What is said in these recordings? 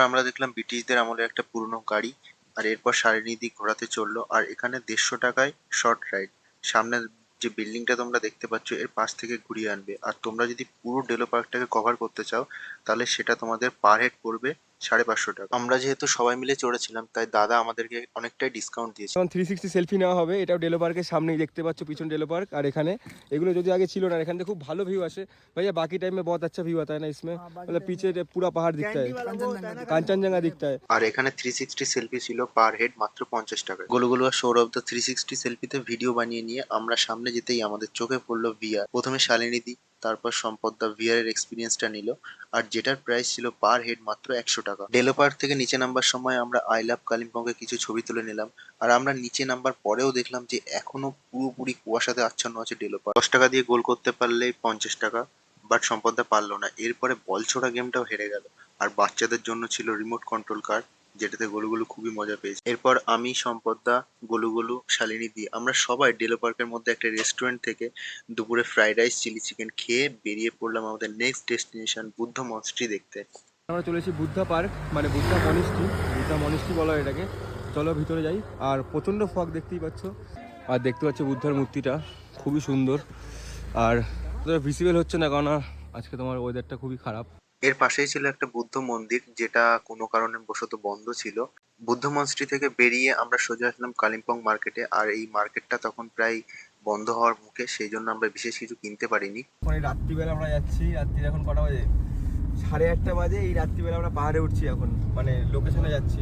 আমরা দেখলাম ব্রিটিশদের আমলে একটা পুরনো গাড়ি। আর এরপর সারিনিধি ঘোরাতে চললো। আর এখানে 150 টাকায় শর্ট রাইড। সামনের যে বিল্ডিংটা তোমরা দেখতে পাচ্ছ এর পাশ থেকে ঘুরিয়ে আনবে। আর তোমরা যদি পুরো ডেলো পার্কটাকে কভার করতে চাও তাহলে সেটা তোমাদের পার হেড পড়বে 550 টাকা। আমরা যেহেতু সবাই মিলে চড়েছিলাম তাই দাদা আমাদেরকে অনেকটাই ডিসকাউন্ট দিয়েছে। এখন 360 সেলফি নেওয়া হবে, এটাও ডেলো পার্কের সামনেই দেখতে পাচ্ছ, পিছন ডেলো পার্ক। আর এখানে এগুলো যদি আগে ছিল না, এখান থেকে খুব ভালো ভিউ আসে ভাইয়া। बाकी टाइम में बहुत अच्छा व्यू आता है ना इसमें, मतलब पीछे पूरा पहाड़ दिखता है, कांचनजंगा दिखता है। আর এখানে 360 সেলফি ছিল পার হেড মাত্র 50 টাকা। গোলু গোলু আর সৌরভ দা 360 সেলফিতে ভিডিও বানিয়ে নিয়ে আমরা সামনে যেতেই আমাদের চোখে পড়লো ভিআর। প্রথমে শালিনীদি, তারপর সম্পদ দা ভিআর এর এক্সপিরিয়েন্সটা নিল। আর যেটার প্রাইস ছিল পার হেড মাত্র 100 টাকা। ডেলো পার্ক থেকে নিচে নামবার সময় আমরা আই লাভ কালিম্পং এর কিছু ছবি তুলে নিলাম। আর আমরা নিচে নামবার পরেও দেখলাম যে এখনো পুরোপুরি কুয়াশাতে আচ্ছন্ন আছে ডেলো পার্ক। 10 টাকা দিয়ে গোল করতে পারলেই 50 টাকা। বাট সম্পদদা পারলো না। এরপরে বল ছোড়া গেমটাও হেরে গেল। আর বাচ্চাদের জন্য ছিল রিমোট কন্ট্রোল কার, যেটাতে গোলুগুলু খুবই মজা পেয়েছে। এরপর আমি, সম্পদদা, গোলুগুলু, শালিনীদি আমরা সবাই ডেলো পার্কের মধ্যে একটা রেস্টুরেন্ট থেকে দুপুরে ফ্রাইড রাইস চিলি চিকেন খেয়ে বেরিয়ে পড়লাম আমাদের নেক্সট ডেস্টিনেশন বুদ্ধ মনস্ট্রি দেখতে। আমরা চলেছি বুদ্ধা পার্ক, মানে বুদ্ধা মনিস্ট্রি, বুদ্ধা মনিস্ট্রি বলা হয় এটাকে। চলো ভিতরে যাই। আর প্রচণ্ড ফগ দেখতেই পাচ্ছ। আর দেখতে পাচ্ছ বুদ্ধার মূর্তিটা খুবই সুন্দর। আর ভিজিবল হচ্ছে না কারণ আজকে তোমার ওয়েদারটা খুবই খারাপ। এর পাশেই ছিল একটা বুদ্ধ মন্দির যেটা কোনো কারণে বশত বন্ধ ছিল। বুদ্ধ মনস্ট্রি থেকে বেরিয়ে আমরা সোজা আসলাম কালিম্পং মার্কেটে। আর এই মার্কেটটা তখন প্রায় বন্ধ হওয়ার মুখে, সেই জন্য আমরা বিশেষ কিছু কিনতে পারিনি। এখন এই রাত্রিবেলা আমরা যাচ্ছি, রাত্রি এখন কটা বাজে, 8:30 বাজে। এই রাত্রিবেলা আমরা পাহাড়ে উঠছি এখন, মানে লোকেশনে যাচ্ছি।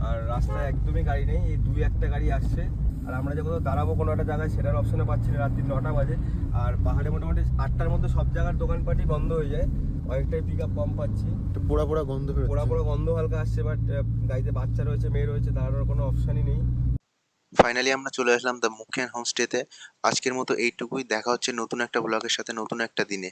আর রাস্তায় একদমই গাড়ি নেই, এই 2-1টা গাড়ি আসছে। আর আমরা যে কোথাও দাঁড়াবো কোনো একটা জায়গায় সেটার অপশনে পাচ্ছি না, রাত্রি 9টা বাজে। আর পাহাড়ে মোটামুটি 8টার মধ্যে সব জায়গার দোকানপাটি বন্ধ হয়ে যায়, অনেকটাই পিক আপ কম পাচ্ছি। পোড়া পোড়া গন্ধ, পোড়া পোড়া গন্ধ হালকা আসছে। বাট গাড়িতে বাচ্চা রয়েছে, মেয়ে রয়েছে, দাঁড়ানোর কোনো অপশানই নেই। ফাইনালি আমরা চলে আসলাম দ্য মুখিয়ান হোমস্টেতে। আজকের মতো এইটুকুই। দেখা হচ্ছে নতুন একটা ব্লগের সাথে নতুন একটা দিনে।